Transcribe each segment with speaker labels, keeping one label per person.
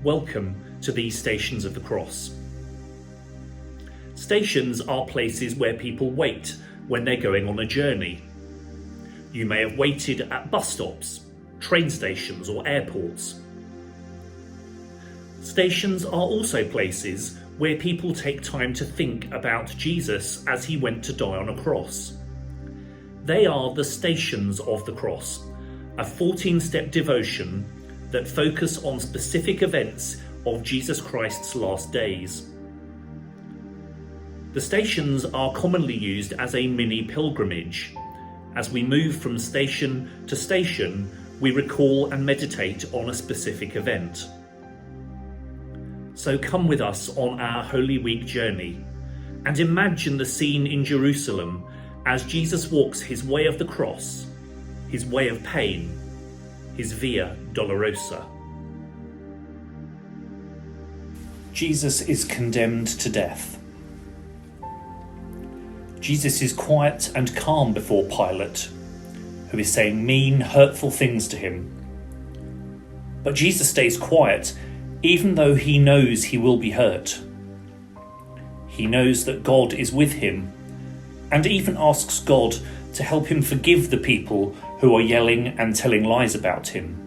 Speaker 1: welcome to these Stations of the Cross. Stations are places where people wait when they're going on a journey. You may have waited at bus stops, train stations or airports. Stations are also places where people take time to think about Jesus as he went to die on a cross. They are the Stations of the Cross, a 14-step devotion that focus on specific events of Jesus Christ's last days. The stations are commonly used as a mini pilgrimage. As we move from station to station, we recall and meditate on a specific event. So come with us on our Holy Week journey and imagine the scene in Jerusalem as Jesus walks his way of the cross, his way of pain, his Via Dolorosa. Jesus is condemned to death. Jesus is quiet and calm before Pilate, who is saying mean, hurtful things to him. But Jesus stays quiet, even though he knows he will be hurt. He knows that God is with him, and even asks God to help him forgive the people who are yelling and telling lies about him.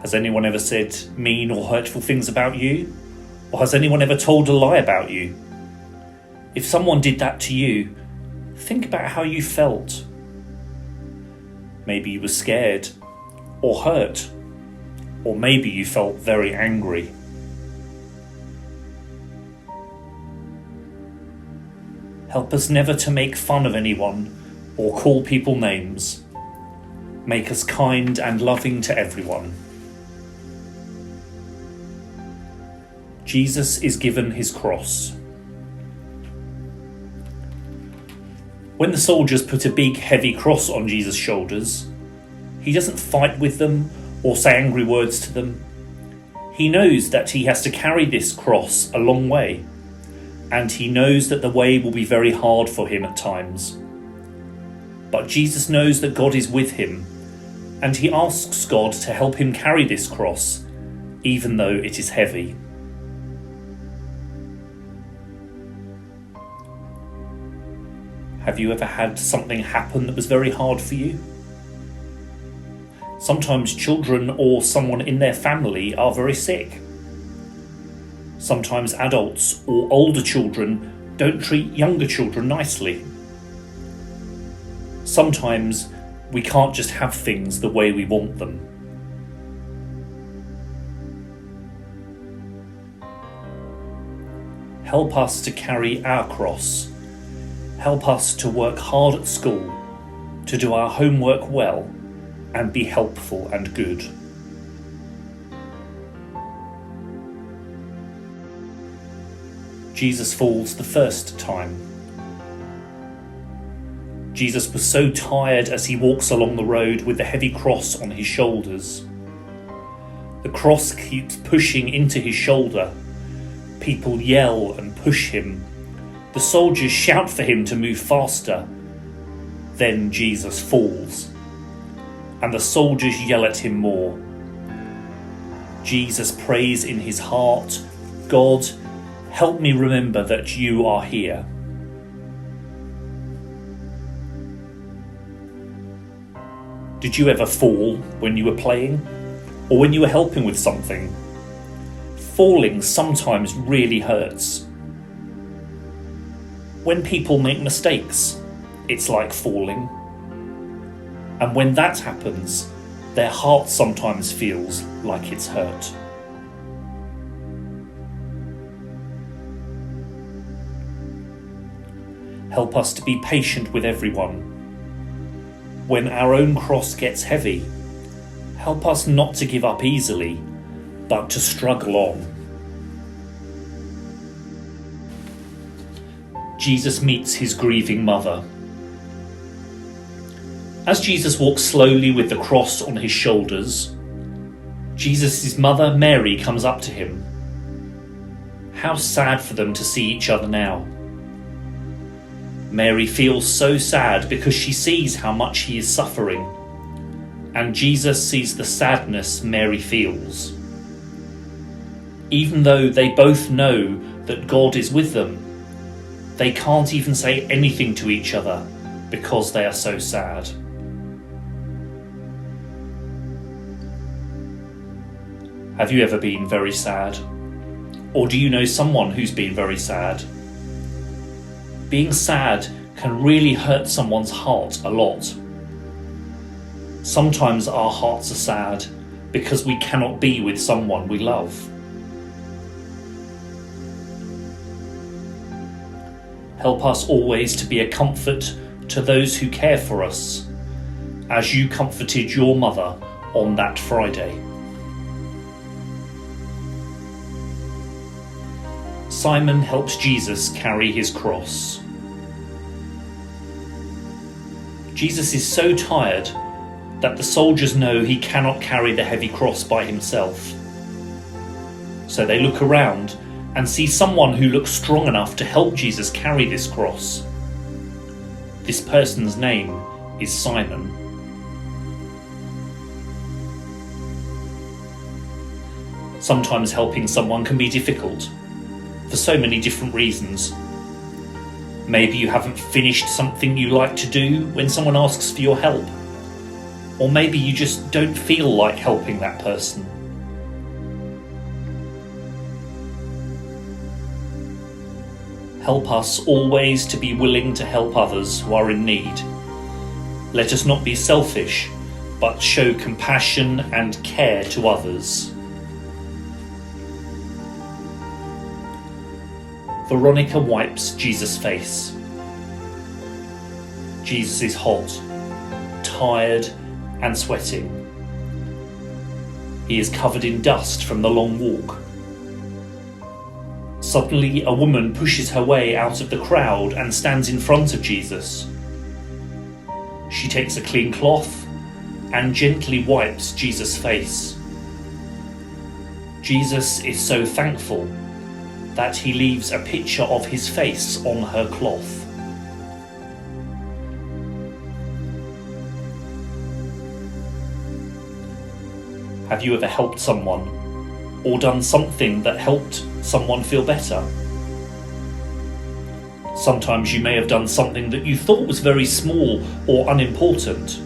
Speaker 1: Has anyone ever said mean or hurtful things about you? Or has anyone ever told a lie about you? If someone did that to you, think about how you felt. Maybe you were scared or hurt, or maybe you felt very angry. Help us never to make fun of anyone or call people names. Make us kind and loving to everyone. Jesus is given his cross. When the soldiers put a big heavy cross on Jesus' shoulders, he doesn't fight with them or say angry words to them. He knows that he has to carry this cross a long way, and he knows that the way will be very hard for him at times. But Jesus knows that God is with him, and he asks God to help him carry this cross, even though it is heavy. Have you ever had something happen that was very hard for you? Sometimes children or someone in their family are very sick. Sometimes adults or older children don't treat younger children nicely. Sometimes we can't just have things the way we want them. Help us to carry our cross. Help us to work hard at school, to do our homework well, and be helpful and good. Jesus falls the first time. Jesus was so tired as he walks along the road with the heavy cross on his shoulders. The cross keeps pushing into his shoulder. People yell and push him. The soldiers shout for him to move faster. Then Jesus falls, and the soldiers yell at him more. Jesus prays in his heart, God, help me remember that you are here. Did you ever fall when you were playing, or when you were helping with something? Falling sometimes really hurts. When people make mistakes, it's like falling. And when that happens, their heart sometimes feels like it's hurt. Help us to be patient with everyone. When our own cross gets heavy, help us not to give up easily, but to struggle on. Jesus meets his grieving mother. As Jesus walks slowly with the cross on his shoulders, Jesus' mother Mary comes up to him. How sad for them to see each other now. Mary feels so sad because she sees how much he is suffering, and Jesus sees the sadness Mary feels. Even though they both know that God is with them, they can't even say anything to each other because they are so sad. Have you ever been very sad? Or do you know someone who's been very sad? Being sad can really hurt someone's heart a lot. Sometimes our hearts are sad because we cannot be with someone we love. Help us always to be a comfort to those who care for us, as you comforted your mother on that Friday. Simon helps Jesus carry his cross. Jesus is so tired that the soldiers know he cannot carry the heavy cross by himself. So they look around and see someone who looks strong enough to help Jesus carry this cross. This person's name is Simon. Sometimes helping someone can be difficult, for so many different reasons. Maybe you haven't finished something you like to do when someone asks for your help. Or maybe you just don't feel like helping that person. Help us always to be willing to help others who are in need. Let us not be selfish, but show compassion and care to others. Veronica wipes Jesus' face. Jesus is hot, tired, and sweating. He is covered in dust from the long walk. Suddenly, a woman pushes her way out of the crowd and stands in front of Jesus. She takes a clean cloth and gently wipes Jesus' face. Jesus is so thankful that he leaves a picture of his face on her cloth. Have you ever helped someone or done something that helped someone feel better? Sometimes you may have done something that you thought was very small or unimportant.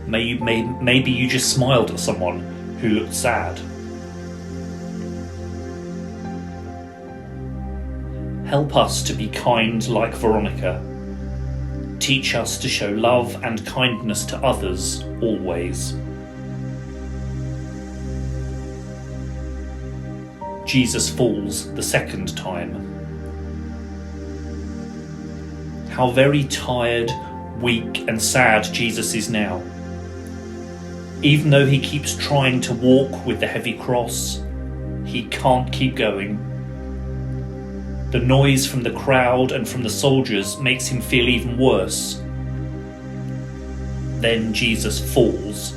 Speaker 1: Maybe you just smiled at someone who looked sad. Help us to be kind like Veronica. Teach us to show love and kindness to others always. Jesus falls the second time. How very tired, weak, and sad Jesus is now. Even though he keeps trying to walk with the heavy cross, he can't keep going. The noise from the crowd and from the soldiers makes him feel even worse. Then Jesus falls.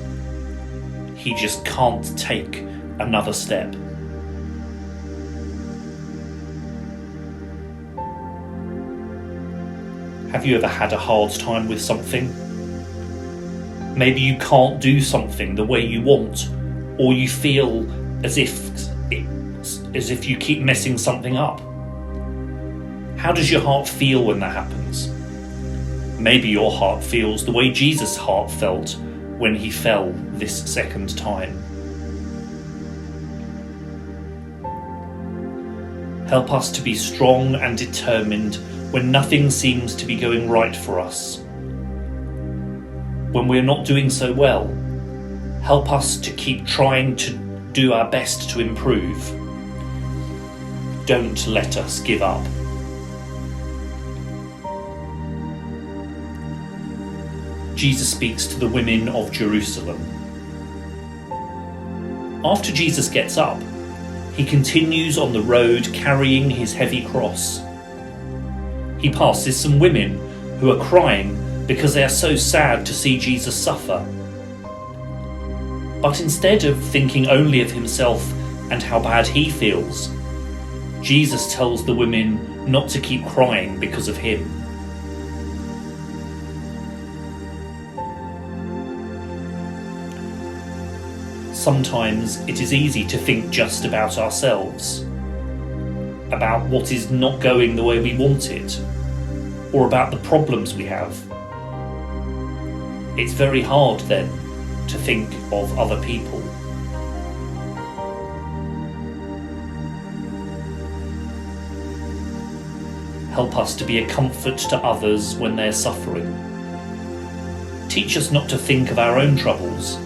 Speaker 1: He just can't take another step. Have you ever had a hard time with something? Maybe you can't do something the way you want, or you feel as if you keep messing something up. How does your heart feel when that happens? Maybe your heart feels the way Jesus' heart felt when he fell this second time. Help us to be strong and determined when nothing seems to be going right for us. When we're not doing so well, help us to keep trying to do our best to improve. Don't let us give up. Jesus speaks to the women of Jerusalem. After Jesus gets up, he continues on the road carrying his heavy cross. He passes some women who are crying because they are so sad to see Jesus suffer. But instead of thinking only of himself and how bad he feels, Jesus tells the women not to keep crying because of him. sometimes it is easy to think just about ourselves, about what is not going the way we want it, or about the problems we have. It's very hard then to think of other people. Help us to be a comfort to others when they're suffering. Teach us not to think of our own troubles,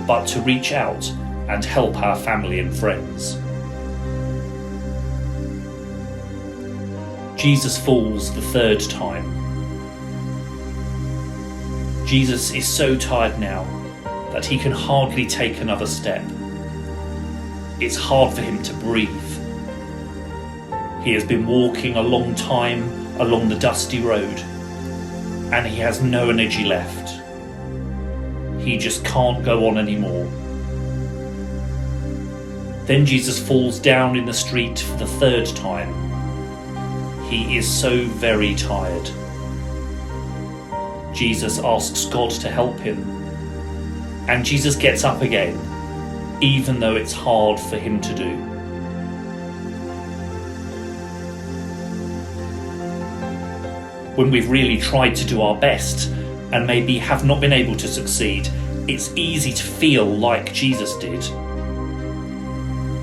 Speaker 1: but to reach out and help our family and friends. Jesus falls the third time. Jesus is so tired now that he can hardly take another step. It's hard for him to breathe. He has been walking a long time along the dusty road, and he has no energy left. He just can't go on anymore. Then Jesus falls down in the street for the third time. He is so very tired. Jesus asks God to help him, and Jesus gets up again, even though it's hard for him to do. When we've really tried to do our best and maybe have not been able to succeed, it's easy to feel like Jesus did.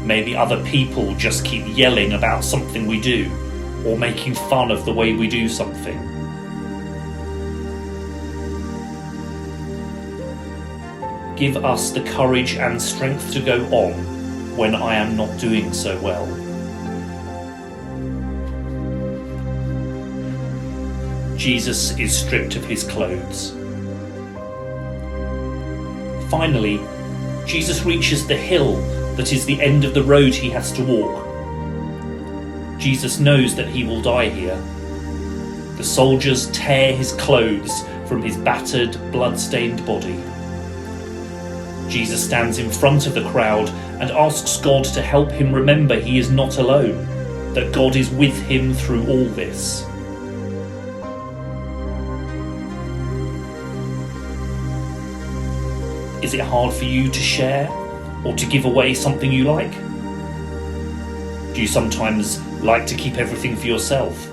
Speaker 1: Maybe other people just keep yelling about something we do, or making fun of the way we do something. Give us the courage and strength to go on when I am not doing so well. Jesus is stripped of his clothes. Finally, Jesus reaches the hill that is the end of the road he has to walk. Jesus knows that he will die here. The soldiers tear his clothes from his battered, blood-stained body. Jesus stands in front of the crowd and asks God to help him remember he is not alone, that God is with him through all this. Is it hard for you to share or to give away something you like? Do you sometimes like to keep everything for yourself?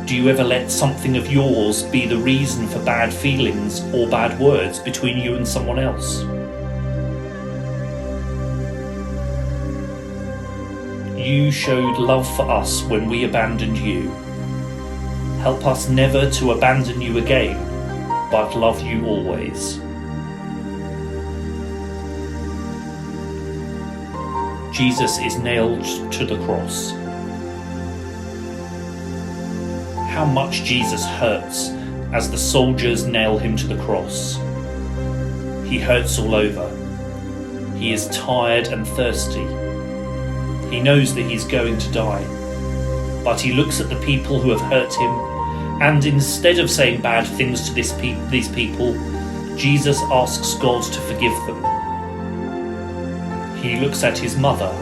Speaker 1: Do you ever let something of yours be the reason for bad feelings or bad words between you and someone else? You showed love for us when we abandoned you. Help us never to abandon you again, but love you always. Jesus is nailed to the cross. How much Jesus hurts as the soldiers nail him to the cross. He hurts all over. He is tired and thirsty. He knows that he's going to die, but he looks at the people who have hurt him, and instead of saying bad things to these people, Jesus asks God to forgive them. He looks at his mother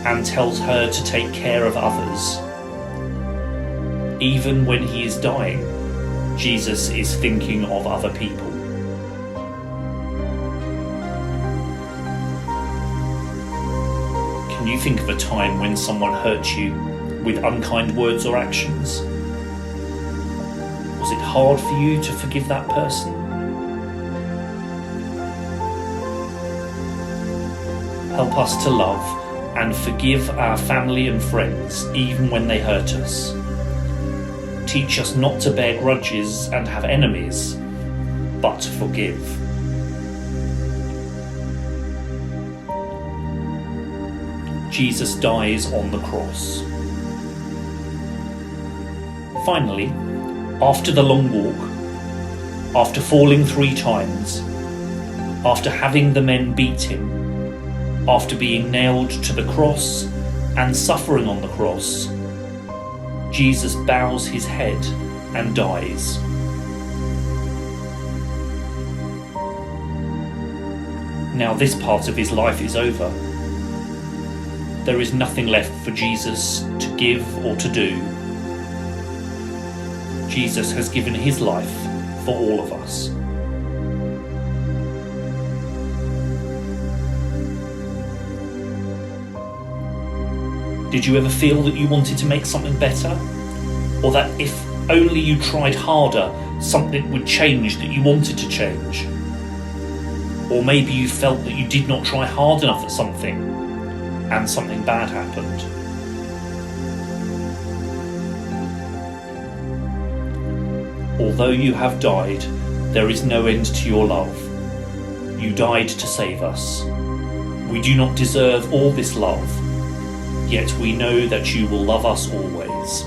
Speaker 1: and tells her to take care of others. Even when he is dying, Jesus is thinking of other people. Can you think of a time when someone hurt you with unkind words or actions? Was it hard for you to forgive that person? Help us to love and forgive our family and friends even when they hurt us. Teach us not to bear grudges and have enemies, but to forgive. Jesus dies on the cross. Finally, after the long walk, after falling 3 times, after having the men beat him, after being nailed to the cross and suffering on the cross, Jesus bows his head and dies. Now this part of his life is over. There is nothing left for Jesus to give or to do. Jesus has given his life for all of us. Did you ever feel that you wanted to make something better? Or that if only you tried harder, something would change that you wanted to change? Or maybe you felt that you did not try hard enough at something, and something bad happened. Although you have died, there is no end to your love. You died to save us. We do not deserve all this love, yet we know that you will love us always.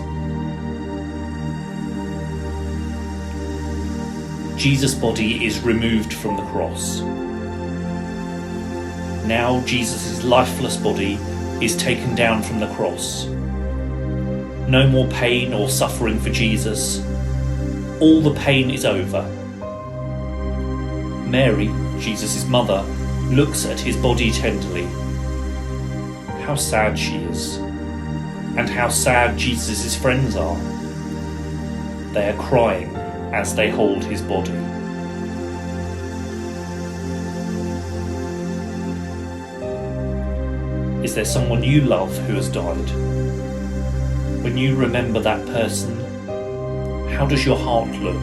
Speaker 1: Jesus' body is removed from the cross. Now Jesus' lifeless body is taken down from the cross. No more pain or suffering for Jesus. All the pain is over. Mary, Jesus' mother, looks at his body tenderly. How sad she is, and how sad Jesus' friends are. They are crying as they hold his body. Is there someone you love who has died? When you remember that person, how does your heart look?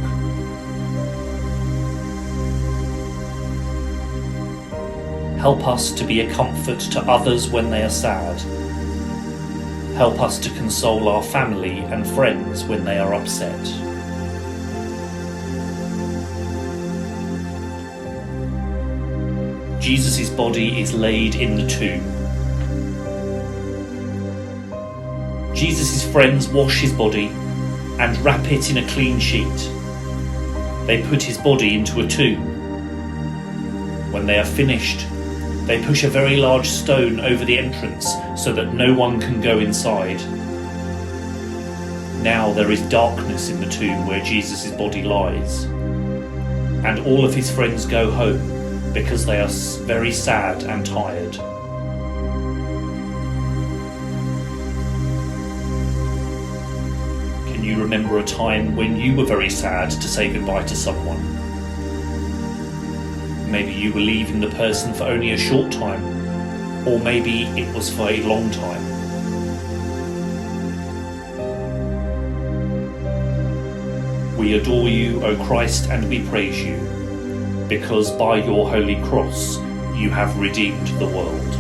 Speaker 1: Help us to be a comfort to others when they are sad. Help us to console our family and friends when they are upset. Jesus' body is laid in the tomb. Jesus' friends wash his body and wrap it in a clean sheet. They put his body into a tomb. When they are finished, they push a very large stone over the entrance so that no one can go inside. Now there is darkness in the tomb where Jesus' body lies, and all of his friends go home because they are very sad and tired. Can you remember a time when you were very sad to say goodbye to someone? Maybe you were leaving the person for only a short time, or maybe it was for a long time. We adore you, O Christ, and we praise you, because by your holy cross you have redeemed the world.